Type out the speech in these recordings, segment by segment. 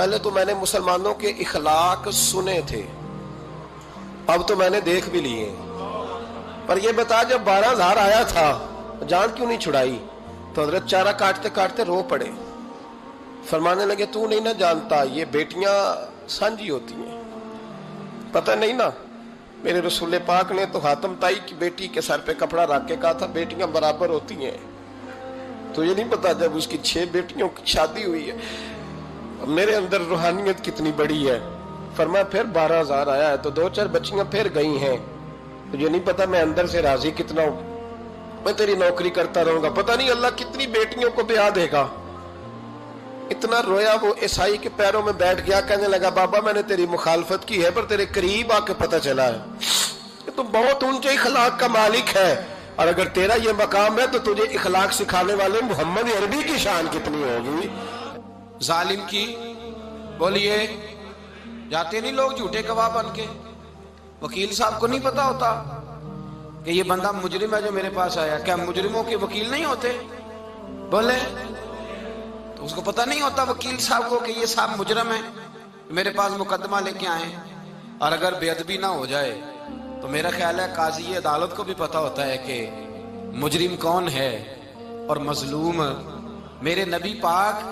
پہلے تو میں نے مسلمانوں کے اخلاق سنے تھے، اب تو میں نے دیکھ بھی لیے. پر یہ بتا جب 12,000 آیا تھا جان کیوں نہیں چھڑائی؟ تو حضرت چارہ کاٹتے کاٹتے رو پڑے. فرمانے لگے تو نہیں نہ جانتا یہ بیٹیاں سانجھی ہوتی ہیں، پتہ نہیں نا. میرے رسول پاک نے تو حاتم تائی کی بیٹی کے سر پہ کپڑا رکھ کے کہا تھا بیٹیاں برابر ہوتی ہیں. تو یہ نہیں پتا جب اس کی 6 بیٹیوں کی شادی ہوئی ہے میرے اندر روحانیت کتنی بڑی ہے. فرمایا پھر 12,000 آیا ہے تو 2-4 بچیاں پھر گئی ہیں. تجھے نہیں پتا میں اندر سے راضی کتنا ہوں، میں تیری نوکری کرتا رہوں گا، پتہ نہیں اللہ کتنی بیٹیوں کو بیاہ دے گا. اتنا رویا وہ عیسائی کے پیروں میں بیٹھ گیا، کہنے لگا بابا میں نے تیری مخالفت کی ہے پر تیرے قریب آ کے پتہ چلا ہے کہ تو بہت اونچے اخلاق کا مالک ہے، اور اگر تیرا یہ مقام ہے تو تجھے اخلاق سکھانے والے محمد عربی کی شان کتنی ہوگی. ظالم کی بولیے جاتے نہیں لوگ جھوٹے گواہ بن کے. وکیل صاحب کو نہیں پتا ہوتا کہ یہ بندہ مجرم ہے جو میرے پاس آیا. کیا مجرموں کے وکیل نہیں ہوتے؟ بولے تو اس کو پتہ نہیں ہوتا وکیل صاحب کو کہ یہ صاحب مجرم ہے میرے پاس مقدمہ لے کے آئے. اور اگر بے ادبی نہ ہو جائے تو میرا خیال ہے قاضی عدالت کو بھی پتا ہوتا ہے کہ مجرم کون ہے اور مظلوم. میرے نبی پاک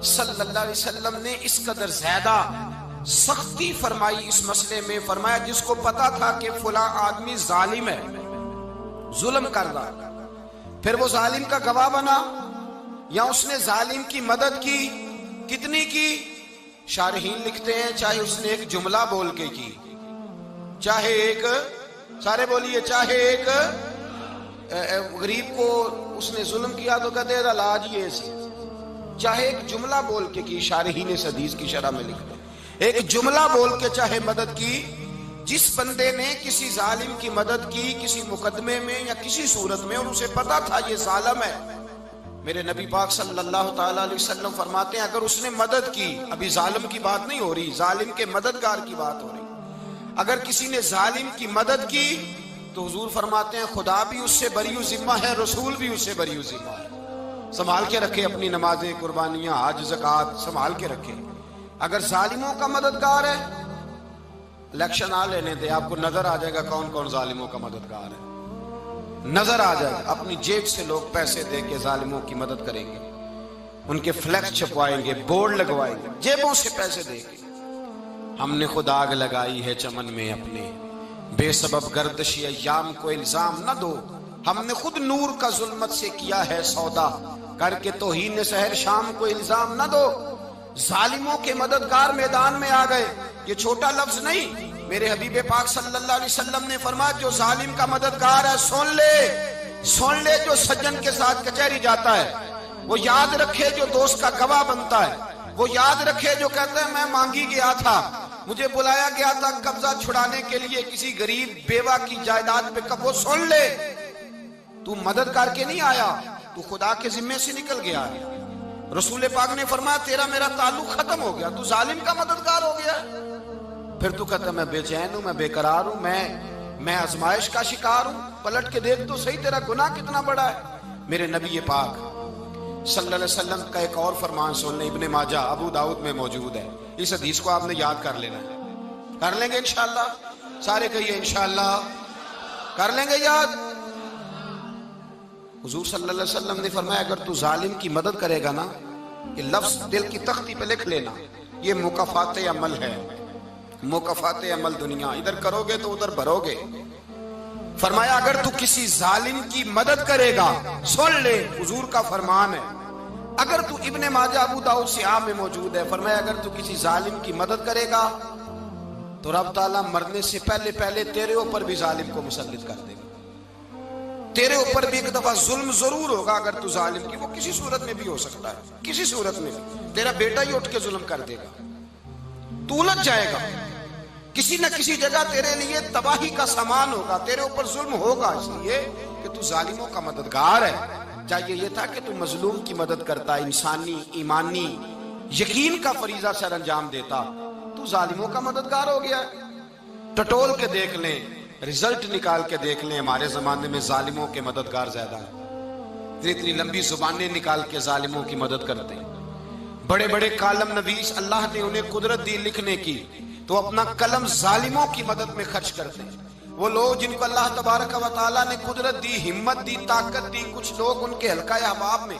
صلی اللہ علیہ وسلم نے اس قدر زیادہ سختی فرمائی اس مسئلے میں. فرمایا جس کو پتا تھا کہ فلاں آدمی ظالم ہے، ظلم کر رہا، پھر وہ ظالم کا گواہ بنا یا اس نے ظالم کی مدد کی، کتنی کی؟ شارحین لکھتے ہیں چاہے اس نے ایک جملہ بول کے کی، چاہے ایک، سارے بولیے، چاہے ایک غریب کو اس نے ظلم کیا تو کہتے ہیں علاج یہ سی، چاہے ایک جملہ بول کے کی. شارحین اس حدیث کی شرح میں لکھتے ہیں ایک جملہ بول کے چاہے مدد کی. جس بندے نے کسی ظالم کی مدد کی کسی مقدمے میں یا کسی صورت میں اور اسے پتا تھا یہ ظالم ہے، میرے نبی پاک صلی اللہ تعالی علیہ وسلم فرماتے ہیں اگر اس نے مدد کی، ابھی ظالم کی بات نہیں ہو رہی، ظالم کے مددگار کی بات ہو رہی، اگر کسی نے ظالم کی مدد کی تو حضور فرماتے ہیں خدا بھی اس سے بری و ذمہ ہے، رسول بھی اس سے بری و ذمہ ہے. سنبھال کے رکھے اپنی نمازیں، قربانیاں، حج، زکوٰۃ سنبھال کے رکھے. اگر ظالموں کا مددگار ہے، الیکشن آ لینے دے، آپ کو نظر آ جائے گا کون کون ظالموں کا مددگار ہے، نظر آ جائے گا. اپنی جیب سے لوگ پیسے دے کے ظالموں کی مدد کریں گے، ان کے فلیکس چھپوائیں گے، بورڈ لگوائیں گے، جیبوں سے پیسے دے کے. ہم نے خود آگ لگائی ہے چمن میں اپنے، بے سبب گردشی ایام کو الزام نہ دو. ہم نے خود نور کا ظلمت سے کیا ہے سودا، کر کے توہین سحر شام کو الزام نہ دو. ظالموں کے مددگار میدان میں آ گئے. یہ چھوٹا لفظ نہیں، میرے حبیب پاک صلی اللہ علیہ وسلم نے فرمایا جو ظالم کا مددگار ہے سن لے جو سجن کے ساتھ کچہری جاتا ہے، وہ یاد رکھے جو دوست کا گواہ بنتا ہے، وہ یاد رکھے جو کہتا ہے میں مانگی گیا تھا، مجھے بلایا گیا تھا قبضہ چھڑانے کے لیے کسی غریب بیوہ کی جائیداد پہ، وہ سن لے تو مدد کر کے نہیں آیا، تو خدا کے ذمے سے نکل گیا ہے. رسول پاک نے فرمایا تیرا میرا تعلق ختم ہو گیا، تو ظالم کا مددگار ہو گیا. پھر تو کہتا میں بے چین ہوں، میں بے قرار ہوں، میں آزمائش کا شکار ہوں. پلٹ کے دیکھ تو صحیح تیرا گناہ کتنا بڑا ہے. میرے نبی پاک صلی اللہ علیہ وسلم کا ایک اور فرمان سن لیں، ابن ماجہ ابو داؤد میں موجود ہے. اس حدیث کو آپ نے یاد کر لینا ہے. کر لیں گے انشاءاللہ؟ سارے کہیے انشاءاللہ کر لیں گے یاد. حضور صلی اللہ علیہ وسلم نے فرمایا اگر تو ظالم کی مدد کرے گا نا، یہ لفظ دل کی تختی پہ لکھ لینا، یہ مکافات عمل ہے، مکافات عمل دنیا، ادھر کرو گے تو ادھر بھرو گے. فرمایا اگر تو کسی ظالم کی مدد کرے گا، سن لے حضور کا فرمان ہے، اگر تو ابن ماجہ ابو داؤد سیاہ میں موجود ہے، فرمایا اگر تو کسی ظالم کی مدد کرے گا تو رب تعالیٰ مرنے سے پہلے تیرے اوپر بھی ظالم کو مسلط کر دے گا. تیرے اوپر بھی ایک دفعہ ظلم ضرور ہوگا اگر تو ظالم کی، وہ کسی صورت میں بھی ہو سکتا ہے، کسی صورت میں بھی تیرا بیٹا ہی اٹھ کے ظلم کر دے گا، تو الجھ جائے گا، کسی نہ کسی جگہ تیرے لیے تباہی کا سامان ہوگا، تیرے اوپر ظلم ہوگا، اس لیے کہ تو ظالموں کا مددگار ہے. چاہیے یہ تھا کہ تو مظلوم کی مدد کرتا، انسانی ایمانی یقین کا فریضہ سر انجام دیتا، تو ظالموں کا مددگار ہو گیا. ٹٹول کے دیکھ لیں، رزلٹ نکال کے دیکھ لیں، ہمارے زمانے میں ظالموں کے مددگار زیادہ ہیں. اتنی لمبی زبانیں نکال کے ظالموں کی مدد کرتے ہیں. بڑے بڑے کالم نویس اللہ نے انہیں قدرت دی لکھنے کی، تو اپنا قلم ظالموں کی مدد میں خرچ کرتے ہیں۔ وہ لوگ جن کو اللہ تبارک و تعالیٰ نے قدرت دی، ہمت دی، طاقت دی، کچھ لوگ ان کے حلقہ احباب میں،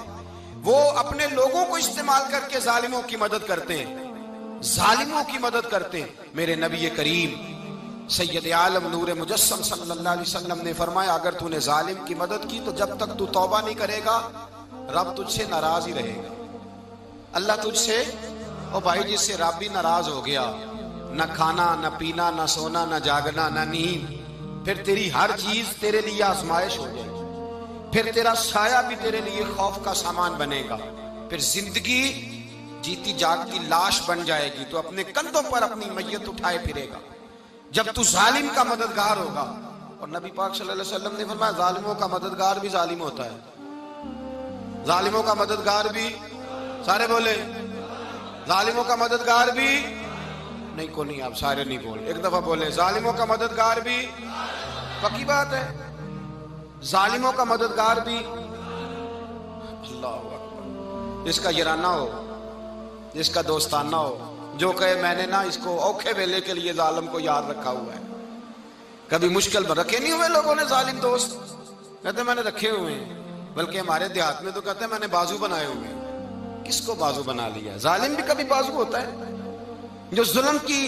وہ اپنے لوگوں کو استعمال کر کے ظالموں کی مدد کرتے ہیں، ظالموں کی مدد کرتے ہیں۔ میرے نبی کریم سید عالم نور مجسم صلی اللہ علیہ وسلم نے فرمایا، اگر تو نے ظالم کی مدد کی تو جب تک تو توبہ نہیں کرے گا رب تجھ سے ناراض ہی رہے گا۔ اللہ تجھ سے، او بھائی جس سے رب بھی ناراض ہو گیا، نہ کھانا نہ پینا نہ سونا نہ جاگنا نہ نیند، پھر تیری ہر چیز تیرے لیے آزمائش ہو جائے گی، پھر تیرا سایہ بھی تیرے لیے خوف کا سامان بنے گا، پھر زندگی جیتی جاگتی لاش بن جائے گی، تو اپنے کندھوں پر اپنی میت اٹھائے پھرے گا جب تو ظالم کا مددگار ہوگا۔ اور نبی پاک صلی اللہ علیہ وسلم نے فرمایا، ظالموں کا مددگار بھی ظالم ہوتا ہے، ظالموں کا مددگار بھی، سارے بولے، ظالموں کا مددگار بھی نہیں، کو نہیں، آپ سارے نہیں بولے، ایک دفعہ بولے، ظالموں کا مددگار بھی، پکی بات ہے، ظالموں کا مددگار بھی۔ اللہ اکبر، جس کا یارانہ ہو، جس کا دوستانہ ہو، جو کہے میں نے نا اس کو اوکھے ویلے کے لیے ظالم کو یاد رکھا ہوا ہے۔ کبھی مشکل میں رکھے نہیں ہوئے لوگوں نے ظالم دوست، کہتے میں نے رکھے ہوئے ہیں، بلکہ ہمارے دیہات میں تو کہتے ہیں میں نے بازو بنائے ہوئے ہیں۔ کس کو بازو بنا لیا؟ ظالم بھی کبھی بازو ہوتا ہے، جو ظلم کی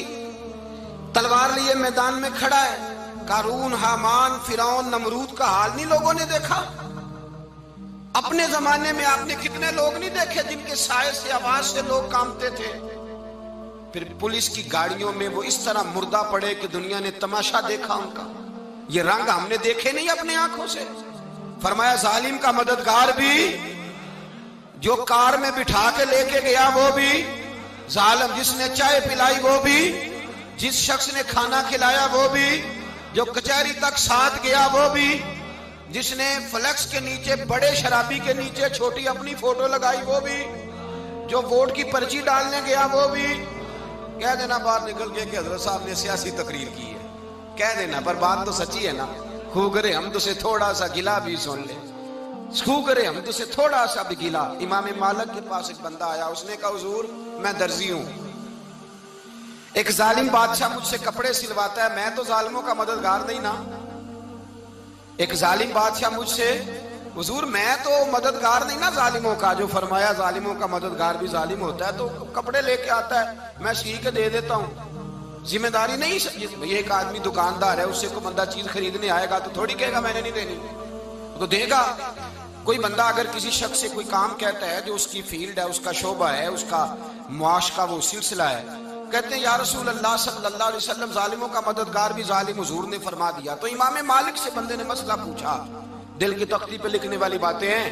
تلوار لیے میدان میں کھڑا ہے۔ قارون، حامان، فرعون، نمرود کا حال نہیں لوگوں نے دیکھا؟ اپنے زمانے میں آپ نے کتنے لوگ نہیں دیکھے جن کے سائے سے، آواز سے لوگ کانپتے تھے؟ پھر پولیس کی گاڑیوں میں وہ اس طرح مردہ پڑے کہ دنیا نے تماشا دیکھا ان کا۔ یہ رنگ ہم نے دیکھے نہیں اپنے آنکھوں سے۔ فرمایا ظالم کا مددگار بھی، جو کار میں بٹھا کے لے کے گیا وہ بھی ظالم، جس نے چائے پلائی وہ بھی، جس شخص نے کھانا کھلایا وہ بھی، جو کچہری تک ساتھ گیا وہ بھی، جس نے فلیکس کے نیچے، بڑے شرابی کے نیچے چھوٹی اپنی فوٹو لگائی وہ بھی، جو ووٹ کی پرچی ڈالنے گیا وہ بھی۔ کہہ دینا باہر نکل کے کہ حضرت صاحب نے سیاسی تقریر کی ہے، کہہ دینا، پر بات تو سچی ہے نا۔ خو کرے ہم تو سے تھوڑا سا گلا بھی سن لے، خو کرے ہم تو سے تھوڑا سا بھی گلا۔ امام مالک کے پاس ایک بندہ آیا، اس نے کہا حضور میں درزی ہوں، ایک ظالم بادشاہ مجھ سے کپڑے سلواتا ہے، میں تو ظالموں کا مددگار نہیں نا۔ ایک ظالم بادشاہ مجھ سے، حضور میں تو مددگار نہیں نا ظالموں کا۔ جو فرمایا ظالموں کا مددگار بھی ظالم ہوتا ہے، تو کپڑے لے کے آتا ہے، میں سی کے دے دیتا ہوں، ذمہ داری نہیں۔ یہ ایک آدمی دکاندار ہے، اس سے کوئی بندہ چیز خریدنے آئے گا تو تھوڑی کہے گا میں نے نہیں دینی، تو دے گا۔ کوئی بندہ اگر کسی شخص سے کوئی کام کہتا ہے جو اس کی فیلڈ ہے، اس کا شعبہ ہے، اس کا معاش کا وہ سلسلہ ہے، کہتے ہیں یا رسول اللہ صلی اللہ علیہ وسلم ظالموں کا مددگار بھی ظالم، حضور نے فرما دیا۔ تو امام مالک سے بندے نے مسئلہ پوچھا، دل کی تختی پہ لکھنے والی باتیں ہیں،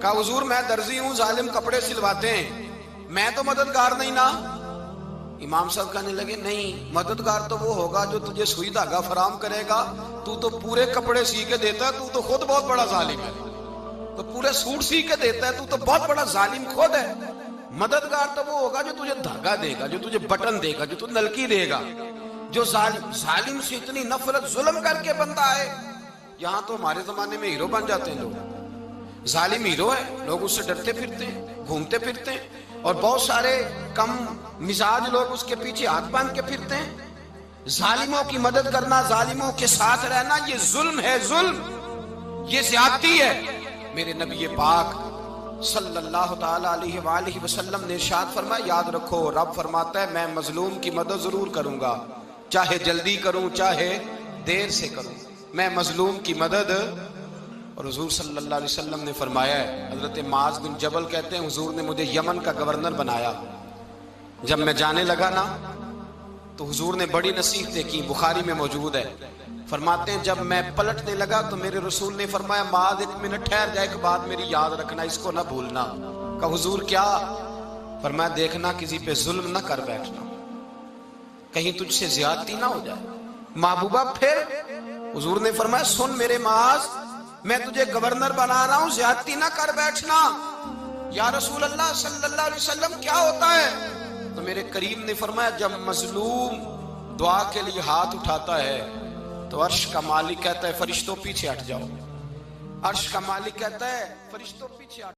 کہا حضور میں درزی ہوں، ظالم کپڑے سلواتے ہیں، میں تو مددگار نہیں نا۔ امام صاحب کہنے لگے نہیں، مددگار تو وہ ہوگا جو تجھے سوئی دھاگا فراہم کرے گا، تو پورے کپڑے سی کے دیتا ہے، تو خود بہت بڑا ظالم ہے، تو پورے سوٹ سی کے دیتا ہے، تو بہت بڑا ظالم خود ہے۔ مددگار تو وہ ہوگا جو تجھے دھاگا دے گا، جو تجھے بٹن دے گا، جو تجھے نلکی دے گا۔ جو ظالم سے اتنی نفرت ظلم کر کے بندہ ہے، یہاں تو ہمارے زمانے میں ہیرو بن جاتے ہیں لوگ، ظالم ہیرو ہے، لوگ اس سے ڈرتے پھرتے ہیں، گھومتے پھرتے ہیں، اور بہت سارے کم مزاج لوگ اس کے پیچھے ہاتھ باندھ کے پھرتے ہیں۔ ظالموں کی مدد کرنا، ظالموں کے ساتھ رہنا، یہ ظلم ہے، ظلم، یہ زیادتی ہے۔ میرے نبی پاک صلی اللہ تعالی علیہ وآلہ وسلم نے ارشاد فرمایا، یاد رکھو رب فرماتا ہے میں مظلوم کی مدد ضرور کروں گا، چاہے جلدی کروں چاہے دیر سے کروں، میں مظلوم کی مدد۔ اور حضور صلی اللہ علیہ وسلم نے فرمایا ہے، حضرت معاذ بن جبل کہتے ہیں حضور نے مجھے یمن کا گورنر بنایا، جب میں جانے لگا نا تو حضور نے بڑی نصیحتیں کی، بخاری میں موجود ہے، فرماتے ہیں جب میں پلٹنے لگا تو میرے رسول نے فرمایا معاذ ایک منٹ ٹھہر جا، ایک بات میری یاد رکھنا، اس کو نہ بھولنا۔ کہا حضور کیا؟ فرمایا دیکھنا کسی پہ ظلم نہ کر بیٹھنا، کہیں تجھ سے زیادتی نہ ہو جائے۔ محبوبہ پھر حضور نے فرمایا سن میرے معاذ، میں تجھے گورنر بنا رہا ہوں، زیادتی نہ کر بیٹھنا۔ یا رسول اللہ صلی اللہ علیہ وسلم کیا ہوتا ہے؟ تو میرے کریم نے فرمایا جب مظلوم دعا کے لیے ہاتھ اٹھاتا ہے تو عرش کا مالک کہتا ہے فرشتوں پیچھے ہٹ جاؤ، عرش کا مالک کہتا ہے فرشتوں پیچھے ہٹ